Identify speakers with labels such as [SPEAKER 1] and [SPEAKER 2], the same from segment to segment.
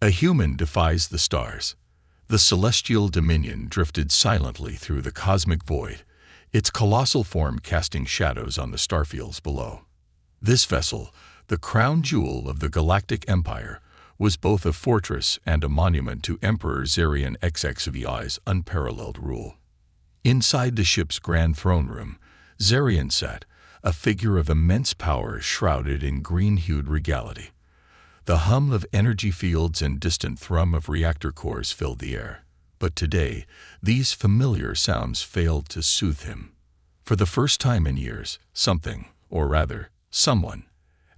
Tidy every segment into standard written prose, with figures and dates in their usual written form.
[SPEAKER 1] A human defies the stars. The celestial dominion drifted silently through the cosmic void, its colossal form casting shadows on the starfields below. This vessel, the crown jewel of the Galactic Empire, was both a fortress and a monument to Emperor Zarian HFY's unparalleled rule. Inside the ship's grand throne room, Zarian sat, a figure of immense power shrouded in green-hued regality. The hum of energy fields and distant thrum of reactor cores filled the air. But today, these familiar sounds failed to soothe him. For the first time in years, something, or rather, someone,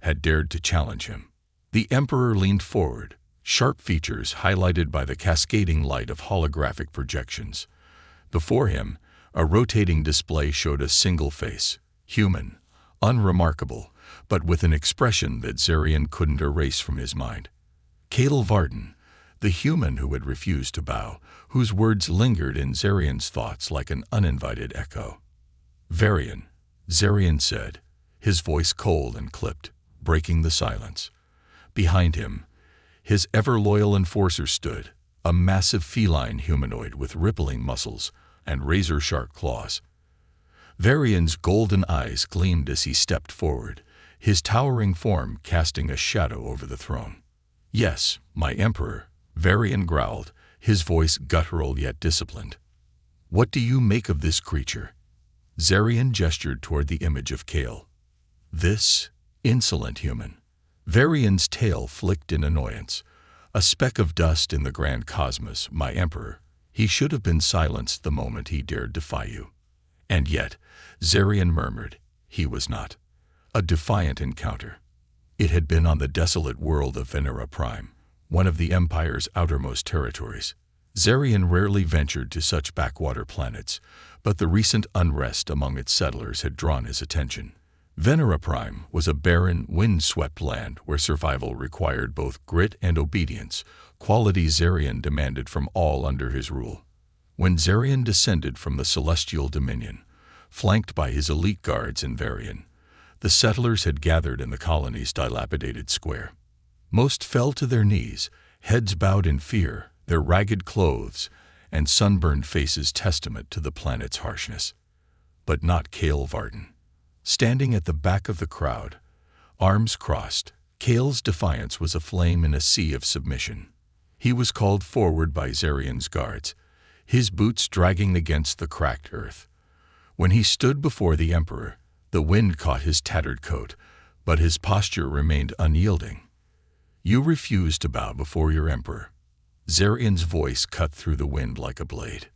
[SPEAKER 1] had dared to challenge him. The Emperor leaned forward, sharp features highlighted by the cascading light of holographic projections. Before him, a rotating display showed a single face, human, unremarkable, but with an expression that Zarian couldn't erase from his mind. Kael Varden, the human who had refused to bow, whose words lingered in Zarian's thoughts like an uninvited echo. "Varian," Zarian said, his voice cold and clipped, breaking the silence. Behind him, his ever-loyal enforcer stood, a massive feline humanoid with rippling muscles and razor-sharp claws. Varian's golden eyes gleamed as he stepped forward, his towering form casting a shadow over the throne. "Yes, my Emperor," Varian growled, his voice guttural yet disciplined. "What do you make of this creature?" Zarian gestured toward the image of Kael. "This insolent human." Varian's tail flicked in annoyance. "A speck of dust in the grand cosmos, my Emperor. He should have been silenced the moment he dared defy you." And yet, Zarian murmured, he was not. A defiant encounter. It had been on the desolate world of Venera Prime, one of the Empire's outermost territories. Zarian rarely ventured to such backwater planets, but the recent unrest among its settlers had drawn his attention. Venera Prime was a barren, wind-swept land where survival required both grit and obedience, qualities Zarian demanded from all under his rule. When Zarian descended from the celestial dominion, flanked by his elite guards in Varian, the settlers had gathered in the colony's dilapidated square. Most fell to their knees, heads bowed in fear, their ragged clothes and sunburned faces testament to the planet's harshness. But not Kael Varden. Standing at the back of the crowd, arms crossed, Kael's defiance was aflame in a sea of submission. He was called forward by Zarian's guards, his boots dragging against the cracked earth. When he stood before the Emperor, the wind caught his tattered coat, but his posture remained unyielding. "You refuse to bow before your Emperor." Zarian's voice cut through the wind like a blade.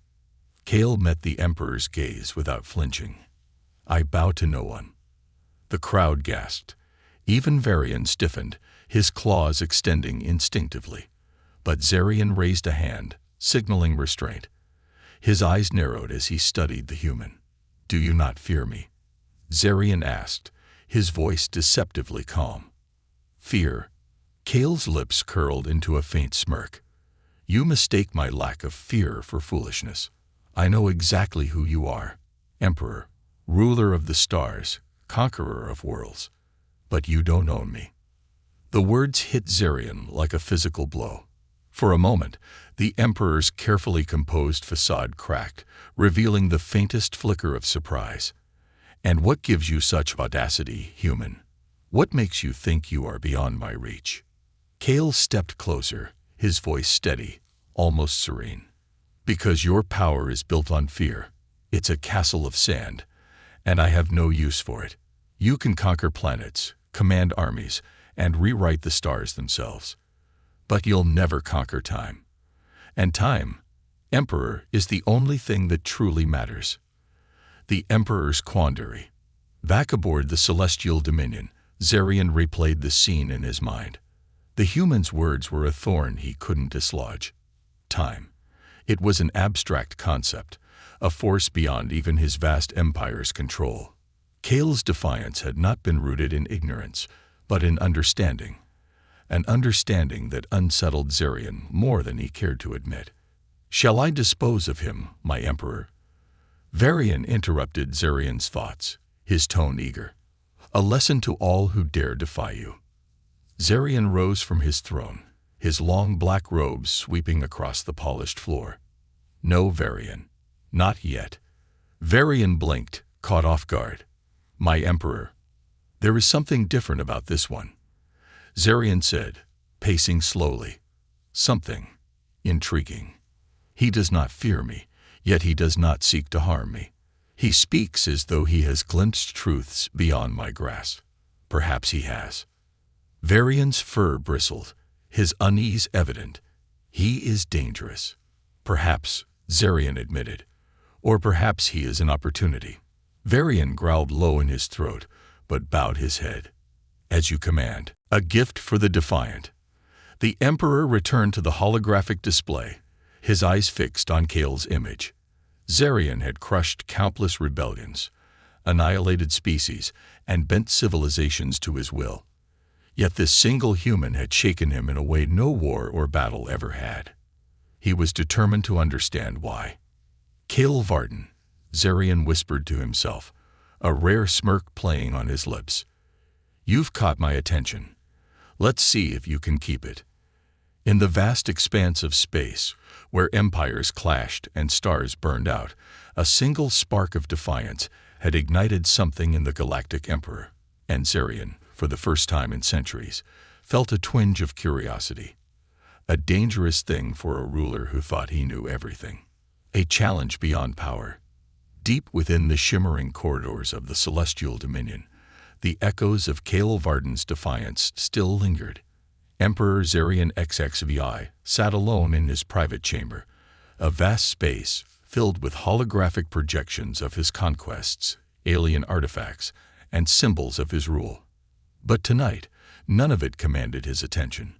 [SPEAKER 1] Kael met the Emperor's gaze without flinching. "I bow to no one." The crowd gasped. Even Varian stiffened, his claws extending instinctively. But Zarian raised a hand, signaling restraint. His eyes narrowed as he studied the human. "Do you not fear me?" Zarian asked, his voice deceptively calm. "Fear?" Kael's lips curled into a faint smirk. "You mistake my lack of fear for foolishness. I know exactly who you are. Emperor, ruler of the stars, conqueror of worlds. But you don't own me." The words hit Zarian like a physical blow. For a moment, the Emperor's carefully composed facade cracked, revealing the faintest flicker of surprise. "And what gives you such audacity, human? What makes you think you are beyond my reach?" Kael stepped closer, his voice steady, almost serene. "Because your power is built on fear. It's a castle of sand, and I have no use for it. You can conquer planets, command armies, and rewrite the stars themselves. But you'll never conquer time. And time, Emperor, is the only thing that truly matters." The Emperor's quandary. Back aboard the Celestial Dominion, Zarian replayed the scene in his mind. The human's words were a thorn he couldn't dislodge. Time. It was an abstract concept, a force beyond even his vast empire's control. Kael's defiance had not been rooted in ignorance, but in understanding. An understanding that unsettled Zarian more than he cared to admit. "Shall I dispose of him, my Emperor?" Varian interrupted Zarian's thoughts, his tone eager. "A lesson to all who dare defy you." Zarian rose from his throne, his long black robes sweeping across the polished floor. "No, Varian. Not yet." Varian blinked, caught off guard. "My Emperor. There is something different about this one," Zarian said, pacing slowly. "Something intriguing. He does not fear me, yet he does not seek to harm me. He speaks as though he has glimpsed truths beyond my grasp. Perhaps he has." Varian's fur bristled, his unease evident. "He is dangerous." "Perhaps," Zarian admitted. "Or perhaps he is an opportunity." Varian growled low in his throat, but bowed his head. "As you command." A gift for the defiant. The Emperor returned to the holographic display, his eyes fixed on Kale's image. Zarian had crushed countless rebellions, annihilated species, and bent civilizations to his will. Yet this single human had shaken him in a way no war or battle ever had. He was determined to understand why. "Kale Varden," Zarian whispered to himself, a rare smirk playing on his lips. "You've caught my attention. Let's see if you can keep it." In the vast expanse of space, where empires clashed and stars burned out, a single spark of defiance had ignited something in the Galactic Emperor, and Zarian, for the first time in centuries, felt a twinge of curiosity. A dangerous thing for a ruler who thought he knew everything. A challenge beyond power. Deep within the shimmering corridors of the celestial dominion, the echoes of Kale Varden's defiance still lingered. Emperor Zarian HFY sat alone in his private chamber, a vast space filled with holographic projections of his conquests, alien artifacts, and symbols of his rule. But tonight, none of it commanded his attention.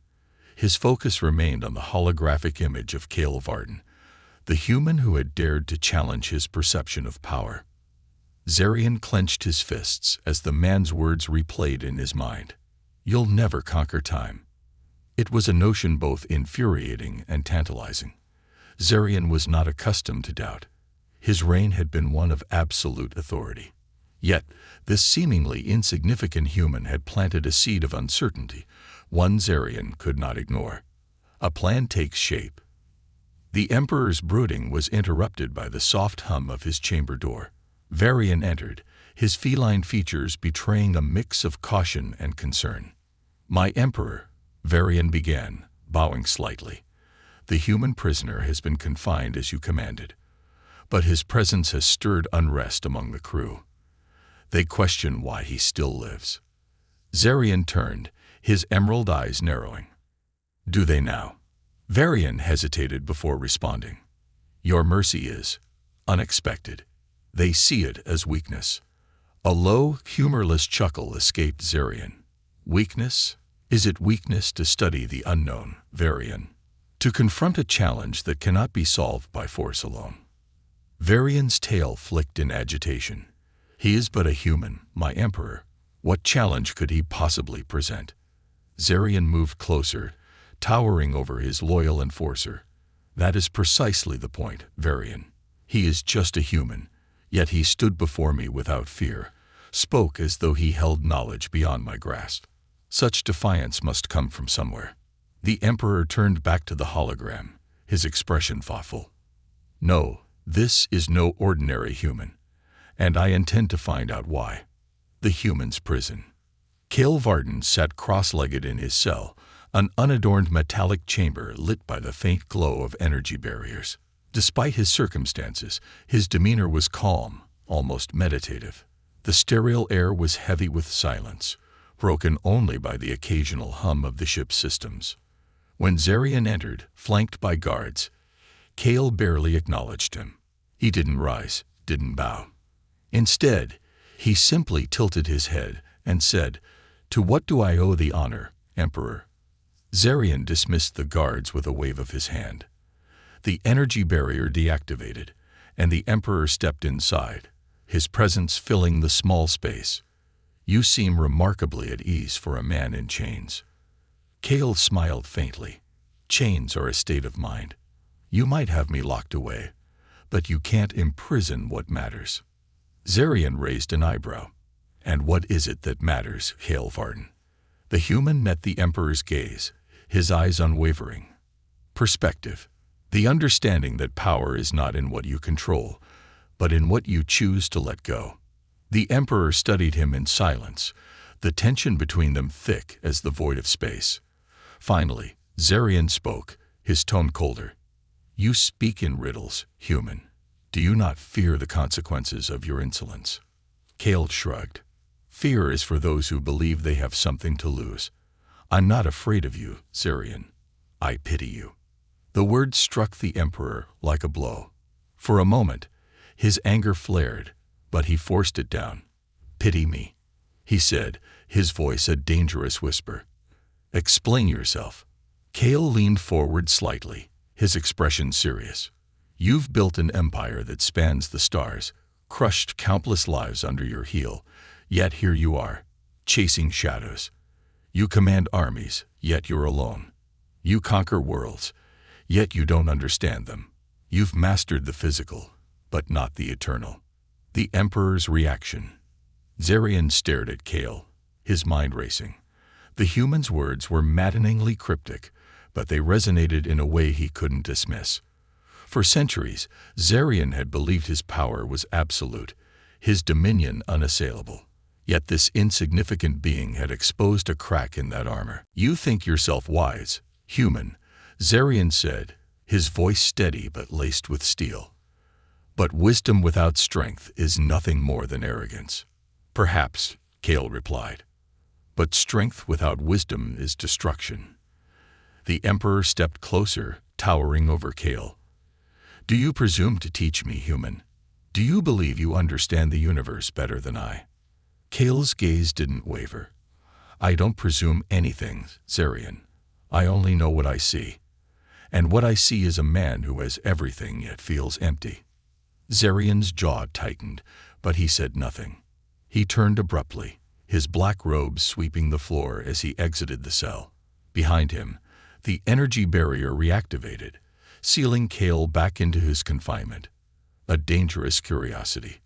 [SPEAKER 1] His focus remained on the holographic image of Kale Varden, the human who had dared to challenge his perception of power. Zarian clenched his fists as the man's words replayed in his mind. "You'll never conquer time." It was a notion both infuriating and tantalizing. Zarian was not accustomed to doubt. His reign had been one of absolute authority. Yet, this seemingly insignificant human had planted a seed of uncertainty, one Zarian could not ignore. A plan takes shape. The Emperor's brooding was interrupted by the soft hum of his chamber door. Varian entered, his feline features betraying a mix of caution and concern. "My Emperor," Varian began, bowing slightly. "The human prisoner has been confined as you commanded, but his presence has stirred unrest among the crew. They question why he still lives." Zarian turned, his emerald eyes narrowing. "Do they now?" Varian hesitated before responding. "Your mercy is unexpected. They see it as weakness." A low, humorless chuckle escaped Zarian. "Weakness? Is it weakness to study the unknown, Varian? To confront a challenge that cannot be solved by force alone?" Varian's tail flicked in agitation. "He is but a human, my Emperor. What challenge could he possibly present?" Zarian moved closer, towering over his loyal enforcer. "That is precisely the point, Varian. He is just a human, yet he stood before me without fear, spoke as though he held knowledge beyond my grasp. Such defiance must come from somewhere." The Emperor turned back to the hologram, his expression thoughtful. "No, this is no ordinary human, and I intend to find out why." The human's prison. Kale Varden sat cross-legged in his cell, an unadorned metallic chamber lit by the faint glow of energy barriers. Despite his circumstances, his demeanor was calm, almost meditative. The sterile air was heavy with silence, broken only by the occasional hum of the ship's systems. When Zarian entered, flanked by guards, Kale barely acknowledged him. He didn't rise, didn't bow. Instead, he simply tilted his head and said, "To what do I owe the honor, Emperor?" Zarian dismissed the guards with a wave of his hand. The energy barrier deactivated, and the Emperor stepped inside, his presence filling the small space. "You seem remarkably at ease for a man in chains." Kale smiled faintly. "Chains are a state of mind. You might have me locked away, but you can't imprison what matters." Zarian raised an eyebrow. "And what is it that matters, Kale Varden?" The human met the Emperor's gaze, his eyes unwavering. Perspective. The understanding that power is not in what you control, but in what you choose to let go. The Emperor studied him in silence, the tension between them thick as the void of space. Finally, Zarian spoke, his tone colder. "You speak in riddles, human. Do you not fear the consequences of your insolence?" Kale shrugged. "Fear is for those who believe they have something to lose. I'm not afraid of you, Zarian. I pity you." The words struck the Emperor like a blow. For a moment, his anger flared, but he forced it down. "Pity me," he said, his voice a dangerous whisper. "Explain yourself." Kale leaned forward slightly, his expression serious. "You've built an empire that spans the stars, crushed countless lives under your heel, yet here you are, chasing shadows. You command armies, yet you're alone. You conquer worlds, yet you don't understand them. You've mastered the physical, but not the eternal." The Emperor's reaction. Zarian stared at Kale, his mind racing. The human's words were maddeningly cryptic, but they resonated in a way he couldn't dismiss. For centuries, Zarian had believed his power was absolute, his dominion unassailable. Yet this insignificant being had exposed a crack in that armor. "You think yourself wise, human," Zarian said, his voice steady but laced with steel. "But wisdom without strength is nothing more than arrogance." "Perhaps," Kale replied. "But strength without wisdom is destruction." The Emperor stepped closer, towering over Kale. "Do you presume to teach me, human? Do you believe you understand the universe better than I?" Kale's gaze didn't waver. "I don't presume anything, Zarian. I only know what I see. And what I see is a man who has everything yet feels empty." Zarian's jaw tightened, but he said nothing. He turned abruptly, his black robes sweeping the floor as he exited the cell. Behind him, the energy barrier reactivated, sealing Kale back into his confinement. A dangerous curiosity.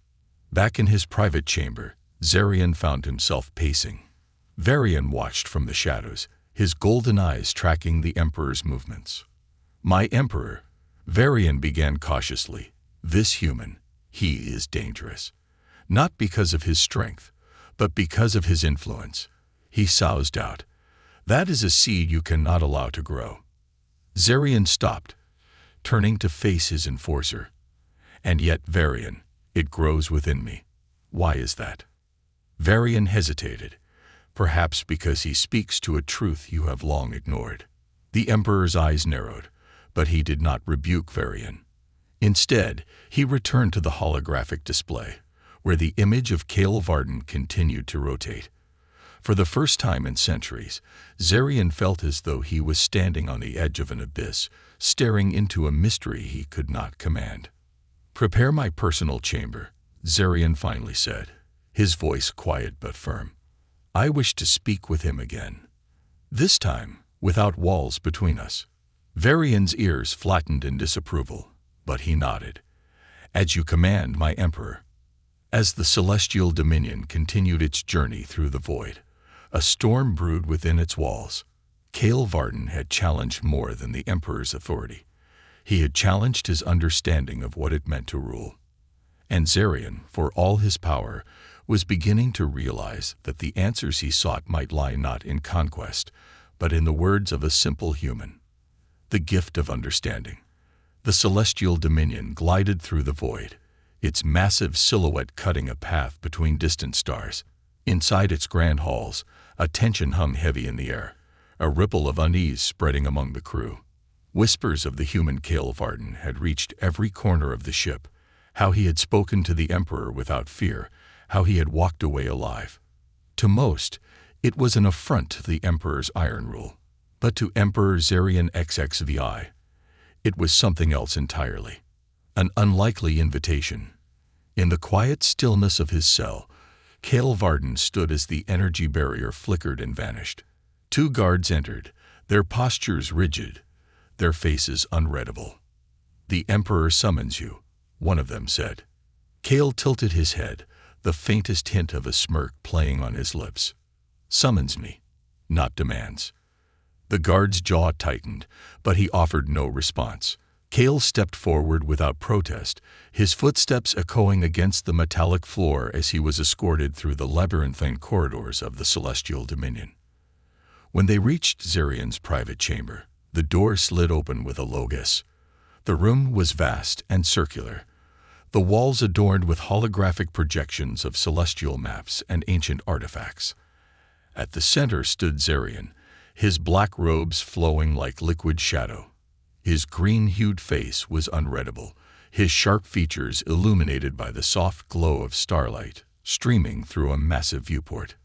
[SPEAKER 1] Back in his private chamber, Zarian found himself pacing. Varian watched from the shadows, his golden eyes tracking the Emperor's movements. "My Emperor," Varian began cautiously, "this human, he is dangerous. Not because of his strength, but because of his influence." He soused out. "That is a seed you cannot allow to grow." Zarian stopped, turning to face his enforcer. "And yet, Varian, it grows within me. Why is that?" Varian hesitated, perhaps because he speaks to a truth you have long ignored. The Emperor's eyes narrowed, but he did not rebuke Varian. Instead, he returned to the holographic display, where the image of Kale Varden continued to rotate. For the first time in centuries, Zarian felt as though he was standing on the edge of an abyss, staring into a mystery he could not command. "Prepare my personal chamber," Zarian finally said, his voice quiet but firm. "I wish to speak with him again. This time, without walls between us." Varian's ears flattened in disapproval, but he nodded. "As you command, my Emperor." As the celestial dominion continued its journey through the void, a storm brewed within its walls. Kale Varden had challenged more than the Emperor's authority. He had challenged his understanding of what it meant to rule. And Zarian, for all his power, was beginning to realize that the answers he sought might lie not in conquest, but in the words of a simple human. The gift of understanding. The celestial dominion glided through the void, its massive silhouette cutting a path between distant stars. Inside its grand halls, a tension hung heavy in the air, a ripple of unease spreading among the crew. Whispers of the human Kale Varden had reached every corner of the ship, how he had spoken to the Emperor without fear, how he had walked away alive. To most, it was an affront to the Emperor's iron rule. But to Emperor Zarian XXVI, it was something else entirely. An unlikely invitation. In the quiet stillness of his cell, Kale Varden stood as the energy barrier flickered and vanished. Two guards entered, their postures rigid, their faces unreadable. "The Emperor summons you," one of them said. Kale tilted his head, the faintest hint of a smirk playing on his lips. "Summons me, not demands." The guard's jaw tightened, but he offered no response. Kale stepped forward without protest, his footsteps echoing against the metallic floor as he was escorted through the labyrinthine corridors of the Celestial Dominion. When they reached Zarian's private chamber, the door slid open with a low hiss. The room was vast and circular, the walls adorned with holographic projections of celestial maps and ancient artifacts. At the center stood Zarian, his black robes flowing like liquid shadow. His green-hued face was unreadable, his sharp features illuminated by the soft glow of starlight streaming through a massive viewport.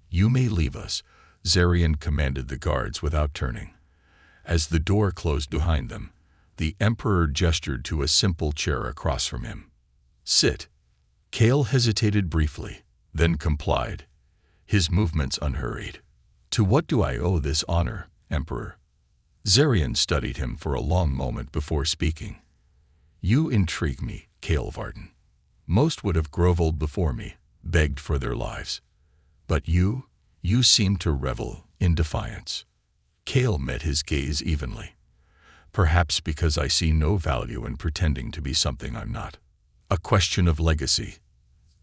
[SPEAKER 1] "You may leave us," Zarian commanded the guards without turning. As the door closed behind them, the Emperor gestured to a simple chair across from him. "Sit." Kale hesitated briefly, then complied, his movements unhurried. "To what do I owe this honor, Emperor?" Zarian studied him for a long moment before speaking. "You intrigue me, Kale Varden. Most would have groveled before me, begged for their lives. But you seem to revel in defiance." Kale met his gaze evenly. "Perhaps because I see no value in pretending to be something I'm not. A question of legacy."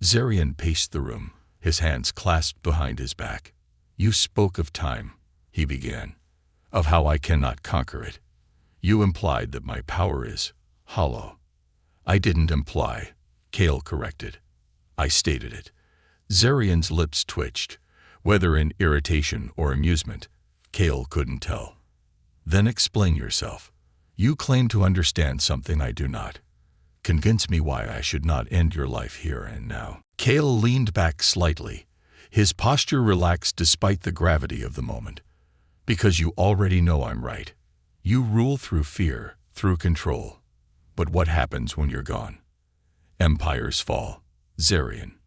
[SPEAKER 1] Zarian paced the room, his hands clasped behind his back. "You spoke of time," he began, "of how I cannot conquer it. You implied that my power is hollow." "I didn't imply," Kale corrected. "I stated it." Zarian's lips twitched, whether in irritation or amusement, Kale couldn't tell. "Then explain yourself. You claim to understand something I do not. Convince me why I should not end your life here and now." Kale leaned back slightly, his posture relaxed despite the gravity of the moment. "Because you already know I'm right. You rule through fear, through control. But what happens when you're gone? Empires fall, Zarian.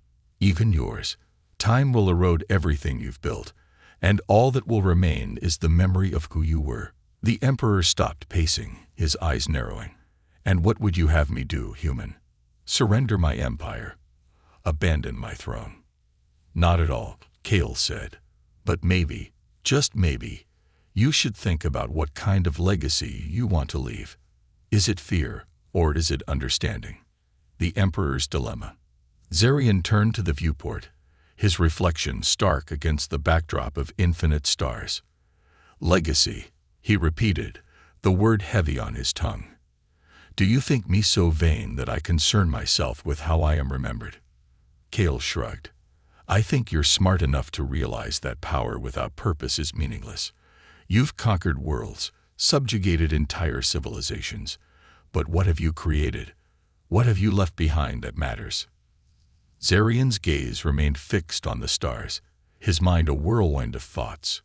[SPEAKER 1] Even yours. Time will erode everything you've built, and all that will remain is the memory of who you were." The Emperor stopped pacing, his eyes narrowing. "And what would you have me do, human? Surrender my empire? Abandon my throne?" "Not at all," Kale said. "But maybe, just maybe, you should think about what kind of legacy you want to leave. Is it fear, or is it understanding?" The Emperor's dilemma. Zarian turned to the viewport, his reflection stark against the backdrop of infinite stars. "Legacy," he repeated, the word heavy on his tongue. "Do you think me so vain that I concern myself with how I am remembered?" Kale shrugged. "I think you're smart enough to realize that power without purpose is meaningless. You've conquered worlds, subjugated entire civilizations. But what have you created? What have you left behind that matters?" Zarian's gaze remained fixed on the stars, his mind a whirlwind of thoughts.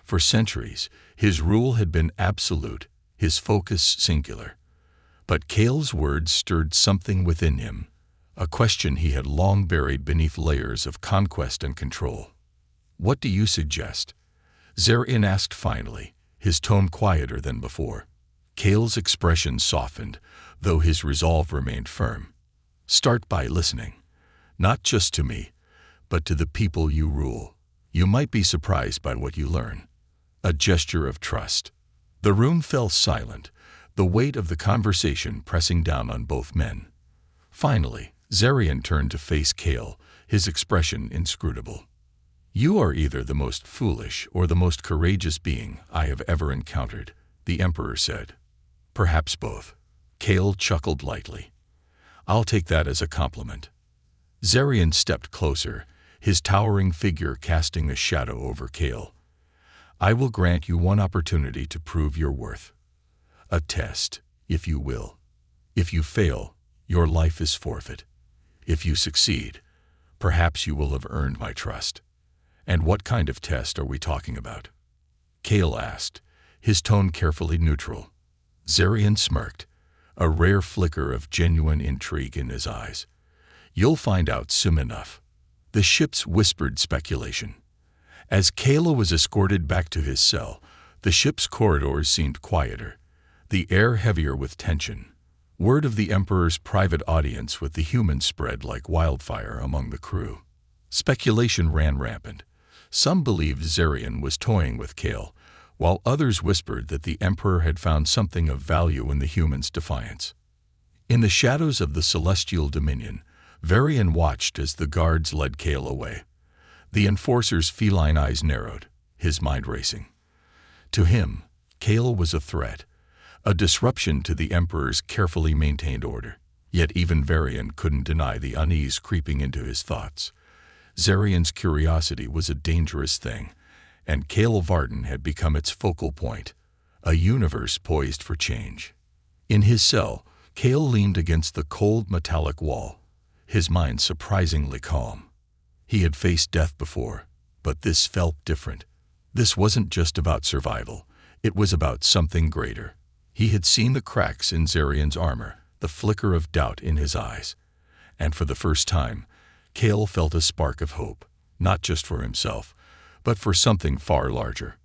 [SPEAKER 1] For centuries, his rule had been absolute, his focus singular. But Kale's words stirred something within him, a question he had long buried beneath layers of conquest and control. "What do you suggest?" Zarian asked finally, his tone quieter than before. Kale's expression softened, though his resolve remained firm. "Start by listening. Not just to me, but to the people you rule. You might be surprised by what you learn." A gesture of trust. The room fell silent, the weight of the conversation pressing down on both men. Finally, Zarian turned to face Kale, his expression inscrutable. "You are either the most foolish or the most courageous being I have ever encountered," the Emperor said. "Perhaps both." Kale chuckled lightly. "I'll take that as a compliment." Zarian stepped closer, his towering figure casting a shadow over Kale. "I will grant you one opportunity to prove your worth. A test, if you will. If you fail, your life is forfeit. If you succeed, perhaps you will have earned my trust." "And what kind of test are we talking about?" Kale asked, his tone carefully neutral. Zarian smirked, a rare flicker of genuine intrigue in his eyes. "You'll find out soon enough." The ships whispered speculation. As Kale was escorted back to his cell, the ship's corridors seemed quieter, the air heavier with tension. Word of the Emperor's private audience with the humans spread like wildfire among the crew. Speculation ran rampant. Some believed Zarian was toying with Kale, while others whispered that the Emperor had found something of value in the humans' defiance. In the shadows of the celestial dominion, Varian watched as the guards led Kale away. The enforcer's feline eyes narrowed, his mind racing. To him, Kale was a threat, a disruption to the Emperor's carefully maintained order. Yet even Varian couldn't deny the unease creeping into his thoughts. Zarian's curiosity was a dangerous thing, and Kale Varden had become its focal point, a universe poised for change. In his cell, Kale leaned against the cold metallic wall, his mind surprisingly calm. He had faced death before, but this felt different. This wasn't just about survival, it was about something greater. He had seen the cracks in Zarian's armor, the flicker of doubt in his eyes, and for the first time, Kale felt a spark of hope, not just for himself, but for something far larger.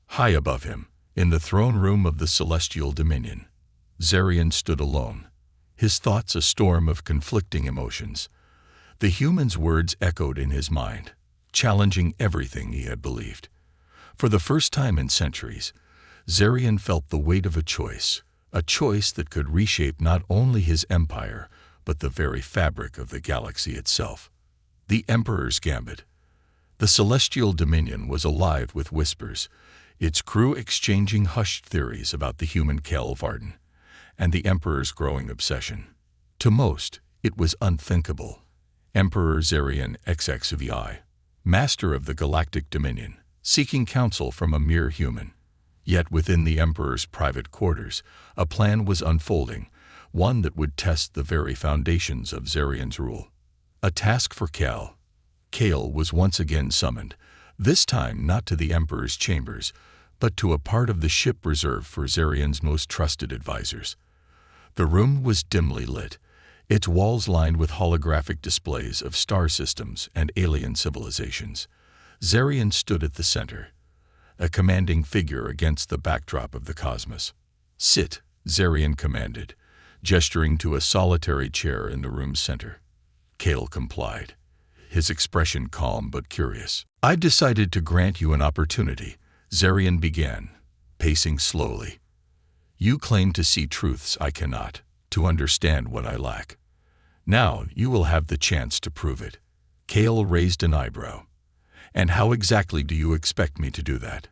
[SPEAKER 1] High above him, in the throne room of the celestial dominion, Zarian stood alone, his thoughts a storm of conflicting emotions. The human's words echoed in his mind, challenging everything he had believed. For the first time in centuries, Zarian felt the weight of a choice that could reshape not only his empire, but the very fabric of the galaxy itself. The Emperor's Gambit. The celestial dominion was alive with whispers, its crew exchanging hushed theories about the human Kale Varden and the Emperor's growing obsession. To most, it was unthinkable. Emperor Zarian HFY, master of the Galactic Dominion, seeking counsel from a mere human. Yet within the Emperor's private quarters, a plan was unfolding, one that would test the very foundations of Zarian's rule. A task for Kale. Kale was once again summoned, this time not to the Emperor's chambers, but to a part of the ship reserved for Zarian's most trusted advisors. The room was dimly lit, its walls lined with holographic displays of star systems and alien civilizations. Zarian stood at the center, a commanding figure against the backdrop of the cosmos. "Sit," Zarian commanded, gesturing to a solitary chair in the room's center. Kale complied, his expression calm but curious. "I decided to grant you an opportunity," Zarian began, pacing slowly. "You claim to see truths I cannot, to understand what I lack. Now you will have the chance to prove it." Kale raised an eyebrow. "And how exactly do you expect me to do that?"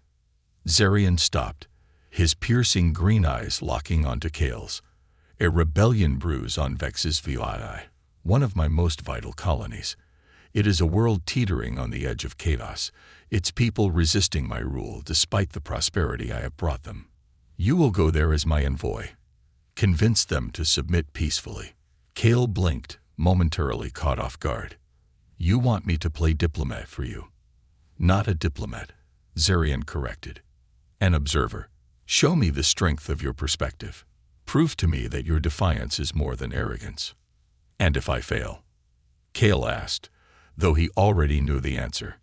[SPEAKER 1] Zarian stopped, his piercing green eyes locking onto Kale's. "A rebellion brews on HFY, one of my most vital colonies. It is a world teetering on the edge of chaos, its people resisting my rule despite the prosperity I have brought them. You will go there as my envoy. Convince them to submit peacefully." Kale blinked, momentarily caught off guard. "You want me to play diplomat for you?" "Not a diplomat," Zarian corrected. "An observer. Show me the strength of your perspective. Prove to me that your defiance is more than arrogance." "And if I fail?" Kale asked, though he already knew the answer.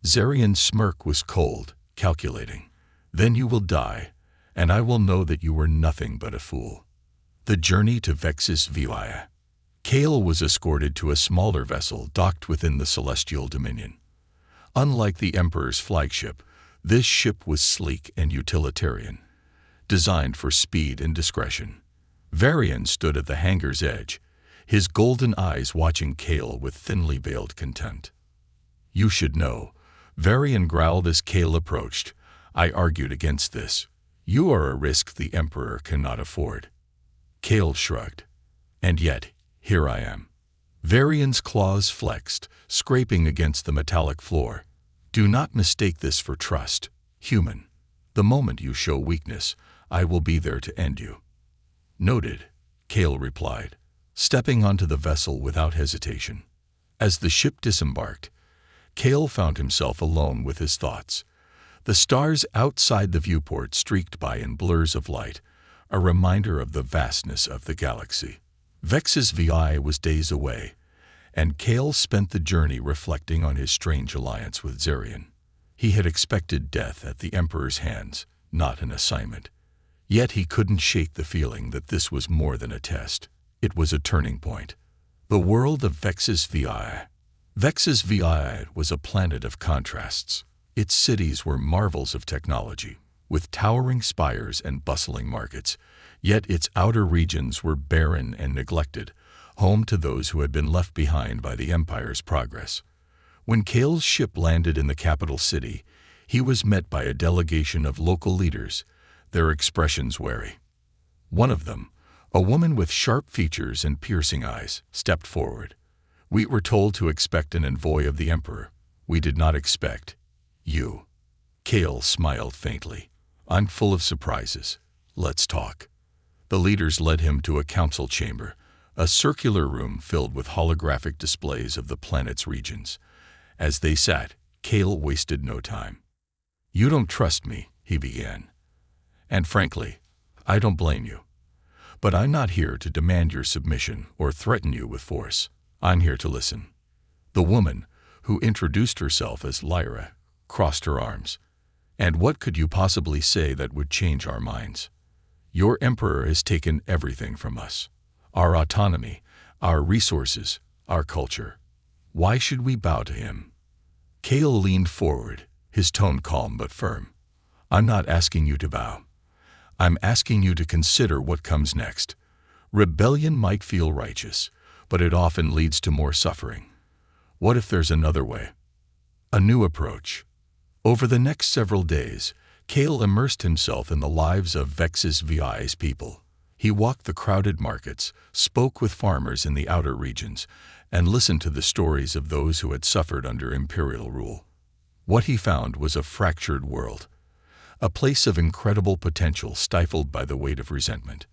[SPEAKER 1] Zarian's smirk was cold, calculating. "Then you will die, and I will know that you were nothing but a fool." The journey to HFY. Kale was escorted to a smaller vessel docked within the celestial dominion. Unlike the Emperor's flagship, this ship was sleek and utilitarian, designed for speed and discretion. Varian stood at the hangar's edge, his golden eyes watching Kale with thinly veiled contempt. "You should know," Varian growled as Kale approached. "I argued against this. You are a risk the Emperor cannot afford." Kale shrugged. "And yet, here I am." Varian's claws flexed, scraping against the metallic floor. "Do not mistake this for trust, human. The moment you show weakness, I will be there to end you." "Noted," Kale replied, stepping onto the vessel without hesitation. As the ship disembarked, Kale found himself alone with his thoughts. The stars outside the viewport streaked by in blurs of light, a reminder of the vastness of the galaxy. HFY was days away, and Kale spent the journey reflecting on his strange alliance with Zarian. He had expected death at the Emperor's hands, not an assignment. Yet he couldn't shake the feeling that this was more than a test. It was a turning point. The world of HFY. HFY was a planet of contrasts. Its cities were marvels of technology, with towering spires and bustling markets, yet its outer regions were barren and neglected, home to those who had been left behind by the Empire's progress. When Kale's ship landed in the capital city, he was met by a delegation of local leaders, their expressions wary. One of them, a woman with sharp features and piercing eyes, stepped forward. "We were told to expect an envoy of the Emperor. We did not expect you." Kale smiled faintly. "I'm full of surprises. Let's talk." The leaders led him to a council chamber, a circular room filled with holographic displays of the planet's regions. As they sat, Kale wasted no time. "You don't trust me," he began. "And frankly, I don't blame you. But I'm not here to demand your submission or threaten you with force. I'm here to listen." The woman, who introduced herself as Lyra, crossed her arms. "And what could you possibly say that would change our minds? Your emperor has taken everything from us. Our autonomy, our resources, our culture. Why should we bow to him?" Kale leaned forward, his tone calm but firm. "I'm not asking you to bow. I'm asking you to consider what comes next. Rebellion might feel righteous, but it often leads to more suffering. What if there's another way? A new approach?" Over the next several days, Kale immersed himself in the lives of HFY's people. He walked the crowded markets, spoke with farmers in the outer regions, and listened to the stories of those who had suffered under imperial rule. What he found was a fractured world, a place of incredible potential stifled by the weight of resentment.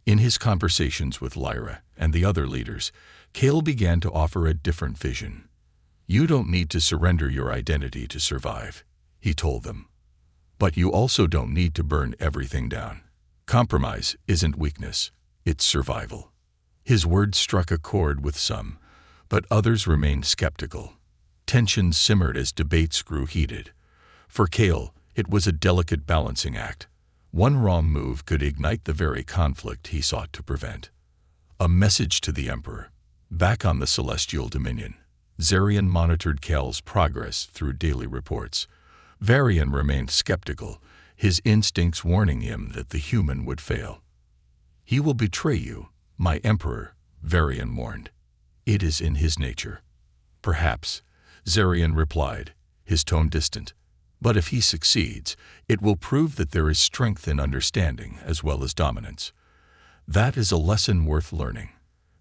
[SPEAKER 1] In his conversations with Lyra and the other leaders, Kale began to offer a different vision. "You don't need to surrender your identity to survive," he told them. "But you also don't need to burn everything down. Compromise isn't weakness, it's survival." His words struck a chord with some, but others remained skeptical. Tension simmered as debates grew heated. For Kale, it was a delicate balancing act. One wrong move could ignite the very conflict he sought to prevent. A message to the Emperor. Back on the Celestial Dominion, Zarian monitored Kale's progress through daily reports. Varian remained skeptical, his instincts warning him that the human would fail. "He will betray you, my Emperor," Varian warned. "It is in his nature." "Perhaps," Zarian replied, his tone distant. "But if he succeeds, it will prove that there is strength in understanding as well as dominance. That is a lesson worth learning."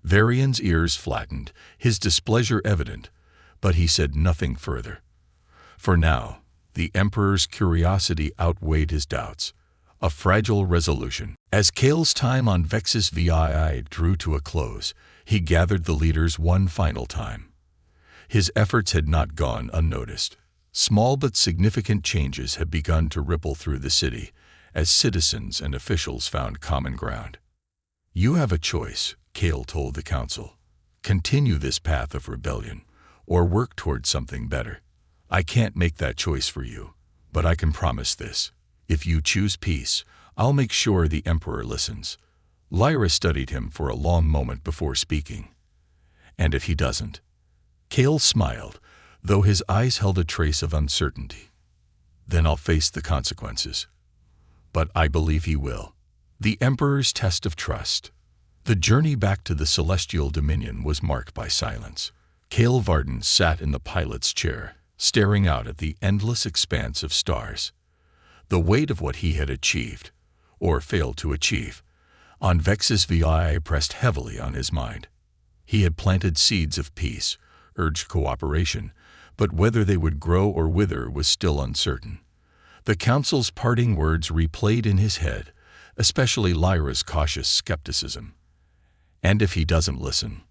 [SPEAKER 1] Varian's ears flattened, his displeasure evident, but he said nothing further. For now, the Emperor's curiosity outweighed his doubts. A fragile resolution. As Kale's time on HFY drew to a close, he gathered the leaders one final time. His efforts had not gone unnoticed. Small but significant changes had begun to ripple through the city, as citizens and officials found common ground. "You have a choice," Kale told the council. "Continue this path of rebellion, or work towards something better. I can't make that choice for you, but I can promise this. If you choose peace, I'll make sure the Emperor listens." Lyra studied him for a long moment before speaking. "And if he doesn't?" Kale smiled, though his eyes held a trace of uncertainty. "Then I'll face the consequences. But I believe he will." The Emperor's test of trust. The journey back to the Celestial Dominion was marked by silence. Kale Varden sat in the pilot's chair, staring out at the endless expanse of stars. The weight of what he had achieved, or failed to achieve, on HFY pressed heavily on his mind. He had planted seeds of peace, urged cooperation, but whether they would grow or wither was still uncertain. The council's parting words replayed in his head, especially Lyra's cautious skepticism. And if he doesn't listen?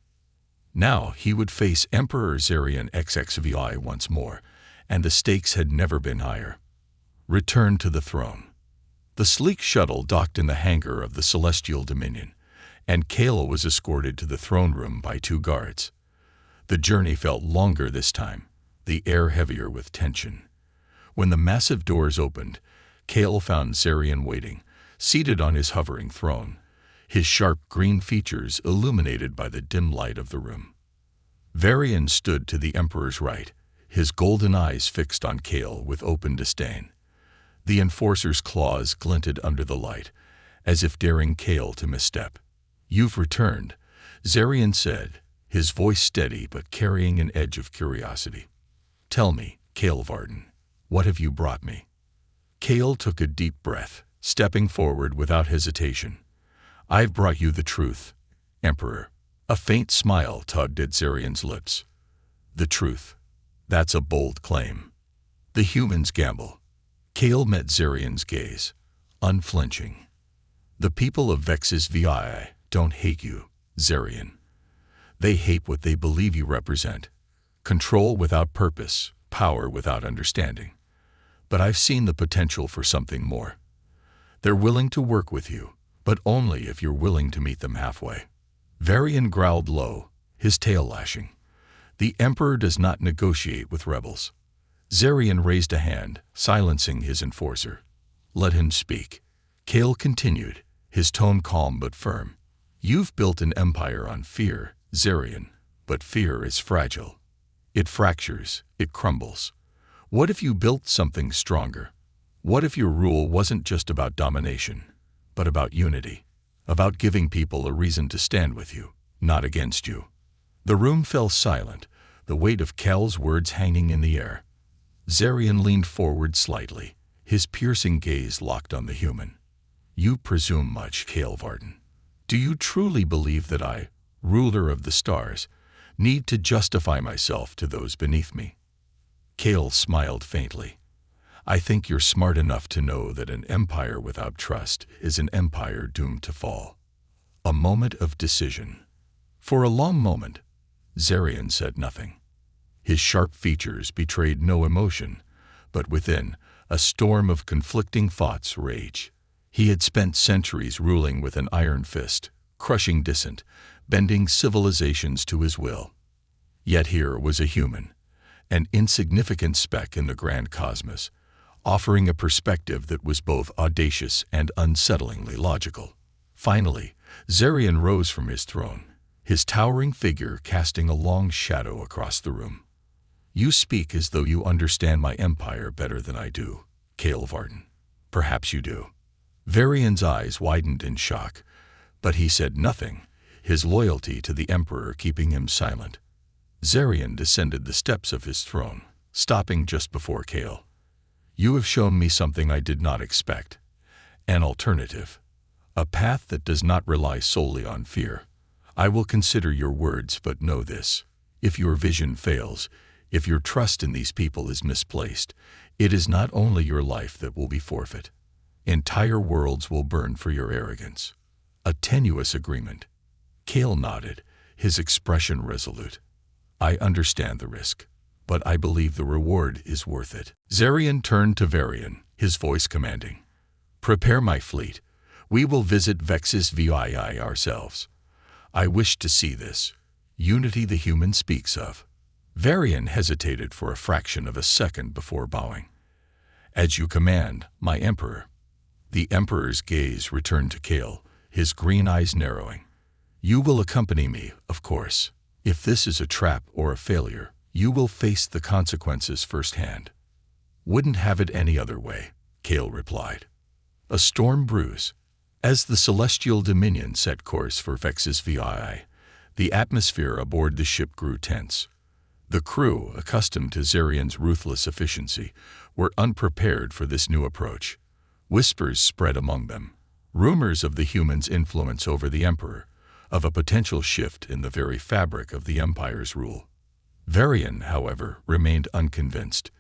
[SPEAKER 1] Now he would face Emperor Zarian HFY once more, and the stakes had never been higher. Return to the throne. The sleek shuttle docked in the hangar of the Celestial Dominion, and Kale was escorted to the throne room by 2 guards. The journey felt longer this time, the air heavier with tension. When the massive doors opened, Kale found Zarian waiting, seated on his hovering throne, his sharp green features illuminated by the dim light of the room. Varian stood to the Emperor's right, his golden eyes fixed on Kale with open disdain. The enforcer's claws glinted under the light, as if daring Kale to misstep. "You've returned," Zarian said, his voice steady but carrying an edge of curiosity. "Tell me, Kale Varden, what have you brought me?" Kale took a deep breath, stepping forward without hesitation. "I've brought you the truth, Emperor." A faint smile tugged at Zarian's lips. "The truth. That's a bold claim." The humans gamble. Kale met Zarian's gaze, unflinching. "The people of Vexus VI don't hate you, Zarian. They hate what they believe you represent. Control without purpose, power without understanding. But I've seen the potential for something more. They're willing to work with you, but only if you're willing to meet them halfway." Varian growled low, his tail lashing. "The Emperor does not negotiate with rebels." Zarian raised a hand, silencing his enforcer. "Let him speak." Kale continued, his tone calm but firm. "You've built an empire on fear, Zarian, but fear is fragile. It fractures, it crumbles. What if you built something stronger? What if your rule wasn't just about domination, but about unity? About giving people a reason to stand with you, not against you?" The room fell silent, the weight of Kale's words hanging in the air. Zarian leaned forward slightly, his piercing gaze locked on the human. "You presume much, Kale Varden. Do you truly believe that I, ruler of the stars, need to justify myself to those beneath me?" Kale smiled faintly. "I think you're smart enough to know that an empire without trust is an empire doomed to fall." A moment of decision. For a long moment, Zarian said nothing. His sharp features betrayed no emotion, but within, a storm of conflicting thoughts raged. He had spent centuries ruling with an iron fist, crushing dissent, bending civilizations to his will. Yet here was a human, an insignificant speck in the grand cosmos, offering a perspective that was both audacious and unsettlingly logical. Finally, Zarian rose from his throne, his towering figure casting a long shadow across the room. "You speak as though you understand my empire better than I do, Kale Varden. Perhaps you do." Varian's eyes widened in shock, but he said nothing, his loyalty to the Emperor keeping him silent. Zarian descended the steps of his throne, stopping just before Kale. "You have shown me something I did not expect. An alternative. A path that does not rely solely on fear. I will consider your words, but know this. If your vision fails, if your trust in these people is misplaced, it is not only your life that will be forfeit. Entire worlds will burn for your arrogance." A tenuous agreement. Kale nodded, his expression resolute. "I understand the risk, but I believe the reward is worth it." Zarian turned to Varian, his voice commanding. "Prepare my fleet. We will visit Vexus VII ourselves. I wish to see this unity the human speaks of." Varian hesitated for a fraction of a second before bowing. "As you command, my Emperor." The Emperor's gaze returned to Kale, his green eyes narrowing. "You will accompany me, of course. If this is a trap or a failure, you will face the consequences firsthand." "Wouldn't have it any other way," Kale replied. A storm brews. As the celestial dominion set course for Vexus VII, the atmosphere aboard the ship grew tense. The crew, accustomed to Zarian's ruthless efficiency, were unprepared for this new approach. Whispers spread among them, rumors of the humans' influence over the Emperor, of a potential shift in the very fabric of the Empire's rule. Varian, however, remained unconvinced.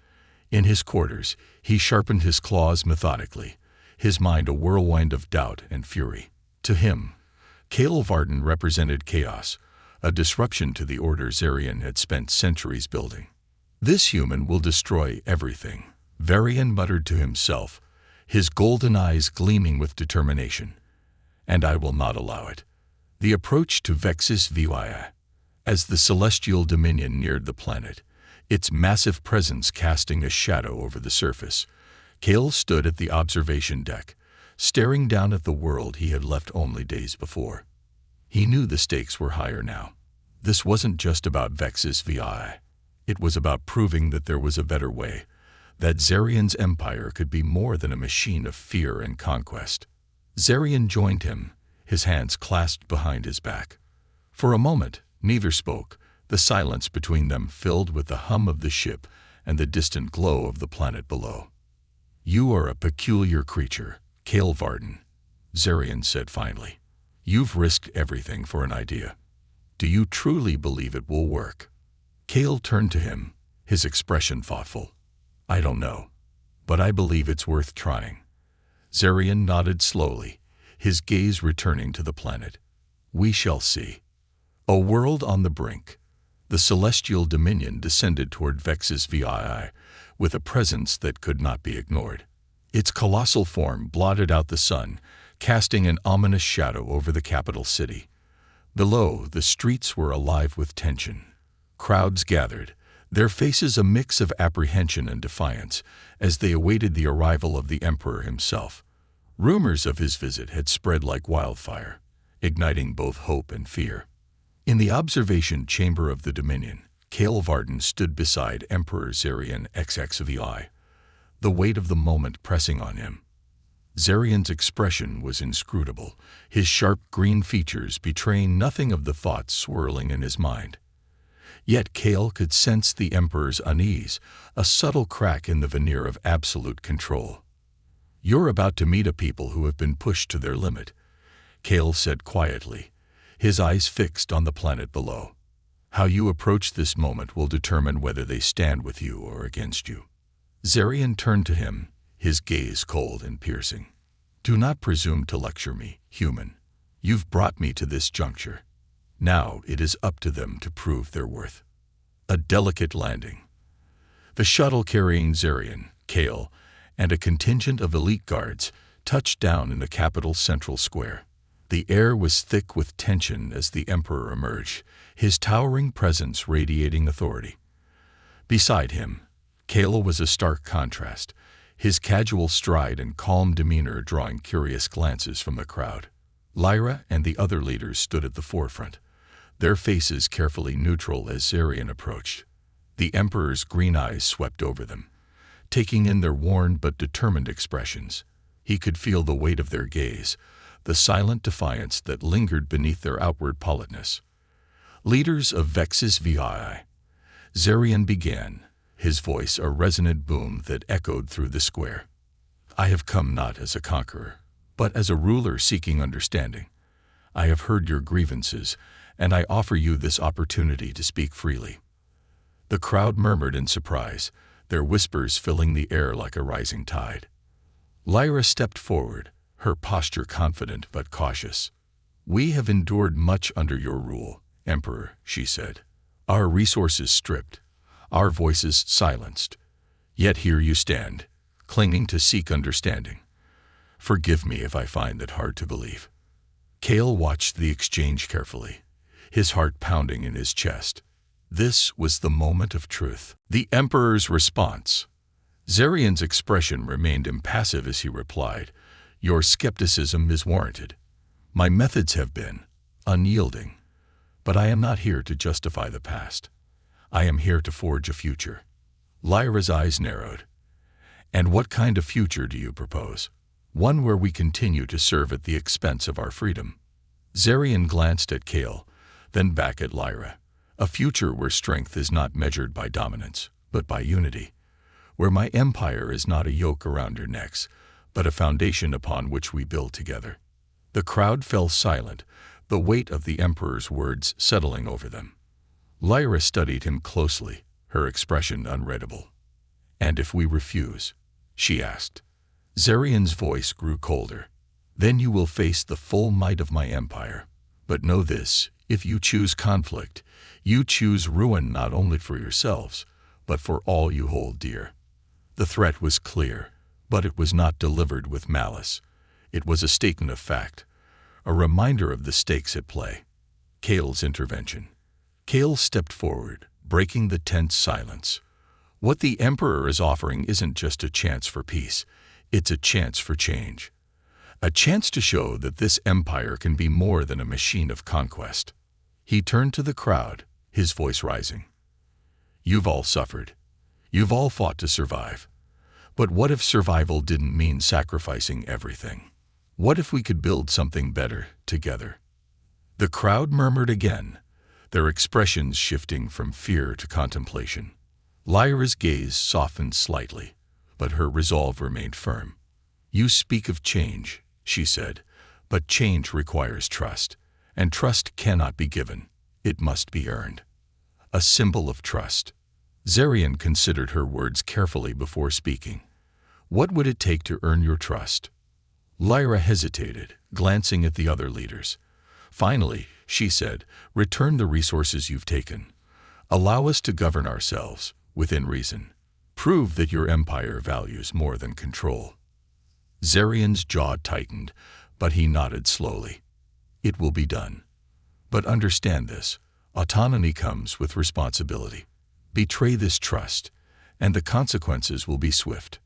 [SPEAKER 1] In his quarters, he sharpened his claws methodically, his mind a whirlwind of doubt and fury. To him, Kale Varden represented chaos, a disruption to the order Zarian had spent centuries building. "This human will destroy everything," Varian muttered to himself, his golden eyes gleaming with determination. "And I will not allow it." The approach to Vexus VII. As the celestial dominion neared the planet, its massive presence casting a shadow over the surface, Kale stood at the observation deck, staring down at the world he had left only days before. He knew the stakes were higher now. This wasn't just about Vexus VII. It was about proving that there was a better way, that Zarian's empire could be more than a machine of fear and conquest. Zarian joined him, his hands clasped behind his back. For a moment, neither spoke, the silence between them filled with the hum of the ship and the distant glow of the planet below. "You are a peculiar creature, Kale Varden," Zarian said finally. "You've risked everything for an idea. Do you truly believe it will work?" Kale turned to him, his expression thoughtful. "I don't know, but I believe it's worth trying." Zarian nodded slowly, his gaze returning to the planet. "We shall see." A world on the brink. The celestial dominion descended toward HFY with a presence that could not be ignored. Its colossal form blotted out the sun, casting an ominous shadow over the capital city. Below, the streets were alive with tension. Crowds gathered, their faces a mix of apprehension and defiance, as they awaited the arrival of the Emperor himself. Rumors of his visit had spread like wildfire, igniting both hope and fear. In the observation chamber of the Dominion, Kale Varden stood beside Emperor Zarian XXVI, the weight of the moment pressing on him. Zarian's expression was inscrutable, his sharp green features betraying nothing of the thoughts swirling in his mind. Yet Kale could sense the Emperor's unease, a subtle crack in the veneer of absolute control. "You're about to meet a people who have been pushed to their limit," Kale said quietly, his eyes fixed on the planet below. "How you approach this moment will determine whether they stand with you or against you." Zarian turned to him, his gaze cold and piercing. "Do not presume to lecture me, human. You've brought me to this juncture. Now it is up to them to prove their worth." A delicate landing. The shuttle carrying Zarian, Kale, and a contingent of elite guards touched down in the capital's central square. The air was thick with tension as the Emperor emerged, his towering presence radiating authority. Beside him, Kale was a stark contrast, his casual stride and calm demeanor drawing curious glances from the crowd. Lyra and the other leaders stood at the forefront, their faces carefully neutral as Zarian approached. The Emperor's green eyes swept over them, taking in their worn but determined expressions. He could feel the weight of their gaze, the silent defiance that lingered beneath their outward politeness. "Leaders of HFY," Zarian began, his voice a resonant boom that echoed through the square. "I have come not as a conqueror, but as a ruler seeking understanding. I have heard your grievances, and I offer you this opportunity to speak freely." The crowd murmured in surprise, their whispers filling the air like a rising tide. Lyra stepped forward, her posture confident but cautious. "We have endured much under your rule, Emperor," she said. "Our resources stripped, our voices silenced. Yet here you stand, clinging to seek understanding. Forgive me if I find that hard to believe." Kale watched the exchange carefully, his heart pounding in his chest. This was the moment of truth. The Emperor's response. Zarian's expression remained impassive as he replied, "Your skepticism is warranted. My methods have been unyielding, but I am not here to justify the past. I am here to forge a future." Lyra's eyes narrowed. "And what kind of future do you propose?" "One where we continue to serve at the expense of our freedom." Zarian glanced at Kale, then back at Lyra. "A future where strength is not measured by dominance, but by unity. Where my empire is not a yoke around your necks, but a foundation upon which we build together." The crowd fell silent, the weight of the Emperor's words settling over them. Lyra studied him closely, her expression unreadable. "And if we refuse?" she asked. Zarian's voice grew colder. "Then you will face the full might of my empire. But know this, if you choose conflict, you choose ruin not only for yourselves, but for all you hold dear." The threat was clear, but it was not delivered with malice. It was a statement of fact, a reminder of the stakes at play. Kale's intervention. Kale stepped forward, breaking the tense silence. "What the Emperor is offering isn't just a chance for peace, it's a chance for change. A chance to show that this empire can be more than a machine of conquest." He turned to the crowd, his voice rising. "You've all suffered. You've all fought to survive. But what if survival didn't mean sacrificing everything? What if we could build something better together? The crowd murmured again, their expressions shifting from fear to contemplation. Lyra's gaze softened slightly, but her resolve remained firm. "You speak of change," she said, "but change requires trust, and trust cannot be given. It must be earned." A symbol of trust. Zarian considered her words carefully before speaking. "What would it take to earn your trust?" Lyra hesitated, glancing at the other leaders. Finally, she said, "Return the resources you've taken. Allow us to govern ourselves, within reason. Prove that your empire values more than control." Zarian's jaw tightened, but he nodded slowly. "It will be done. But understand this, autonomy comes with responsibility. Betray this trust, and the consequences will be swift."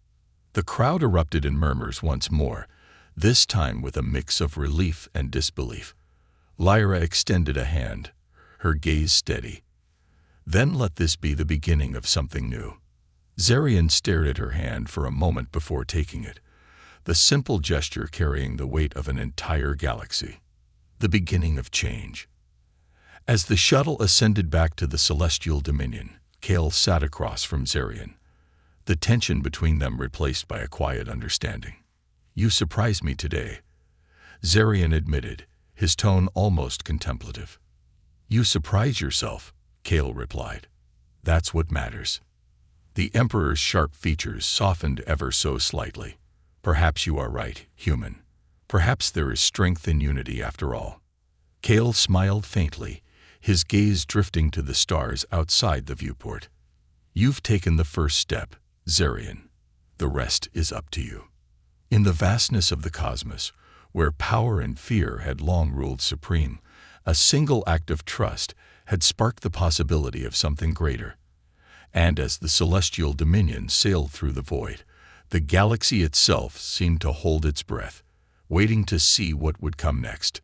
[SPEAKER 1] The crowd erupted in murmurs once more, this time with a mix of relief and disbelief. Lyra extended a hand, her gaze steady. "Then let this be the beginning of something new." Zarian stared at her hand for a moment before taking it, the simple gesture carrying the weight of an entire galaxy. The beginning of change. As the shuttle ascended back to the celestial dominion, Kale sat across from Zarian, the tension between them replaced by a quiet understanding. "You surprised me today," Zarian admitted, his tone almost contemplative. "You surprise yourself," Kale replied. "That's what matters." The Emperor's sharp features softened ever so slightly. "Perhaps you are right, human. Perhaps there is strength in unity after all." Kale smiled faintly, his gaze drifting to the stars outside the viewport. "You've taken the first step, Zarian. The rest is up to you." In the vastness of the cosmos, where power and fear had long ruled supreme, a single act of trust had sparked the possibility of something greater. And as the celestial dominion sailed through the void, the galaxy itself seemed to hold its breath, waiting to see what would come next.